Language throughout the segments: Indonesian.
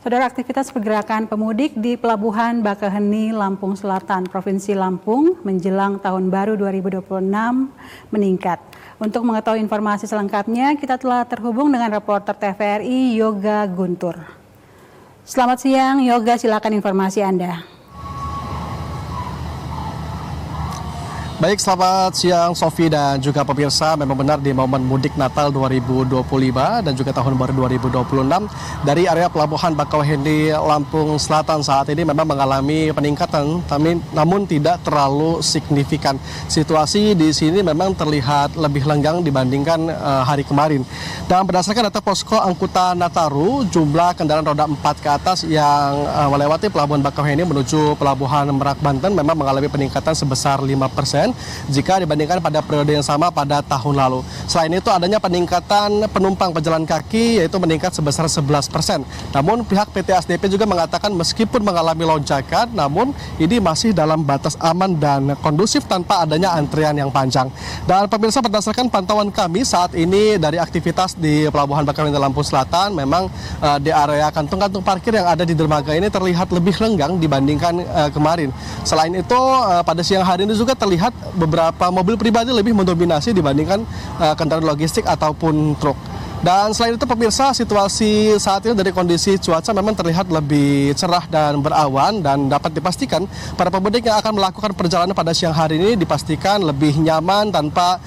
Saudara, aktivitas pergerakan pemudik di Pelabuhan Bakauheni, Lampung Selatan, Provinsi Lampung menjelang Tahun Baru 2026 meningkat. Untuk mengetahui informasi selengkapnya, kita telah terhubung dengan reporter TVRI Yoga Guntur. Selamat siang, Yoga, silakan informasi Anda. Baik, selamat siang Sofi dan juga pemirsa. Memang benar di momen mudik Natal 2025 dan juga Tahun Baru 2026 dari area Pelabuhan Bakauheni Lampung Selatan saat ini memang mengalami peningkatan, namun tidak terlalu signifikan. Situasi di sini memang terlihat lebih lenggang dibandingkan hari kemarin. Dan berdasarkan data Posko Angkutan Nataru, jumlah kendaraan roda 4 ke atas yang melewati Pelabuhan Bakauheni menuju Pelabuhan Merak Banten memang mengalami peningkatan sebesar 5% jika dibandingkan pada periode yang sama pada tahun lalu. Selain itu adanya peningkatan penumpang pejalan kaki yaitu meningkat sebesar 11%. Namun pihak PT ASDP juga mengatakan meskipun mengalami lonjakan, namun ini masih dalam batas aman dan kondusif tanpa adanya antrian yang panjang. Dan pemirsa, berdasarkan pantauan kami saat ini dari aktivitas di Pelabuhan Bakauheni Lampung Selatan, memang di area kantung-kantung parkir yang ada di dermaga ini terlihat lebih lenggang dibandingkan kemarin. Selain itu pada siang hari ini juga terlihat beberapa mobil pribadi lebih mendominasi dibandingkan kendaraan logistik ataupun truk. Dan selain itu pemirsa, situasi saat ini dari kondisi cuaca memang terlihat lebih cerah dan berawan, dan dapat dipastikan para pemudik yang akan melakukan perjalanan pada siang hari ini dipastikan lebih nyaman tanpa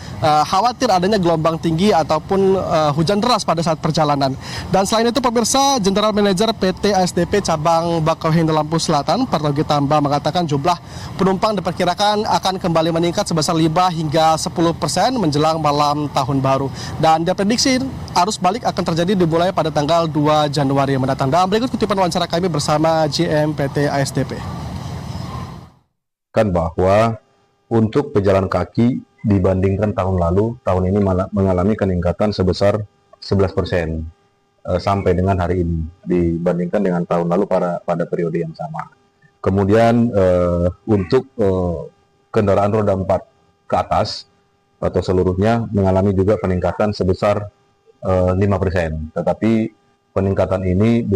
khawatir adanya gelombang tinggi ataupun hujan deras pada saat perjalanan. Dan selain itu pemirsa, General Manager PT ASDP Cabang Bakauheni Lampung Selatan, Partogi Tamba, mengatakan jumlah penumpang diperkirakan akan kembali meningkat sebesar 5 hingga 10% menjelang malam tahun baru. Dan diprediksi arus balik akan terjadi dimulai pada tanggal 2 Januari mendatang. Dan berikut kutipan wawancara kami bersama GM PT ASDP. Kan bahwa untuk pejalan kaki dibandingkan tahun lalu, tahun ini mengalami peningkatan sebesar 11% sampai dengan hari ini dibandingkan dengan tahun lalu pada periode yang sama. Kemudian untuk kendaraan roda 4 ke atas atau seluruhnya mengalami juga peningkatan sebesar 5%, tetapi peningkatan ini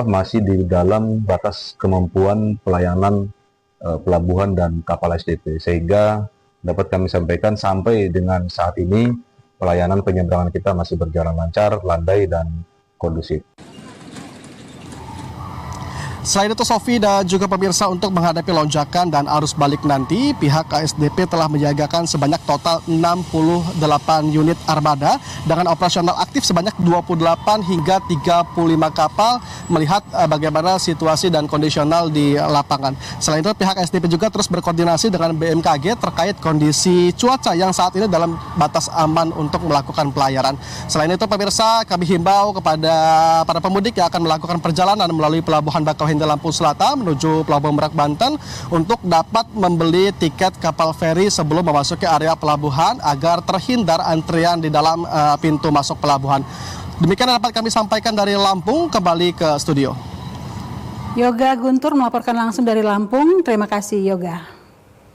masih di dalam batas kemampuan pelayanan pelabuhan dan kapal ASDP, sehingga dapat kami sampaikan sampai dengan saat ini pelayanan penyeberangan kita masih berjalan lancar, landai dan kondusif. Selain itu Sofi dan juga pemirsa, untuk menghadapi lonjakan dan arus balik nanti, pihak ASDP telah menyiagakan sebanyak total 68 unit armada dengan operasional aktif sebanyak 28 hingga 35 kapal melihat bagaimana situasi dan kondisional di lapangan. Selain itu pihak ASDP juga terus berkoordinasi dengan BMKG terkait kondisi cuaca yang saat ini dalam batas aman untuk melakukan pelayaran. Selain itu pemirsa, kami himbau kepada para pemudik yang akan melakukan perjalanan melalui Pelabuhan Bakauheni Lampung Selatan menuju Pelabuhan Merak Banten untuk dapat membeli tiket kapal feri sebelum memasuki area pelabuhan agar terhindar antrian di dalam pintu masuk pelabuhan. Demikian yang dapat kami sampaikan dari Lampung. Kembali ke studio. Yoga Guntur melaporkan langsung dari Lampung. Terima kasih Yoga.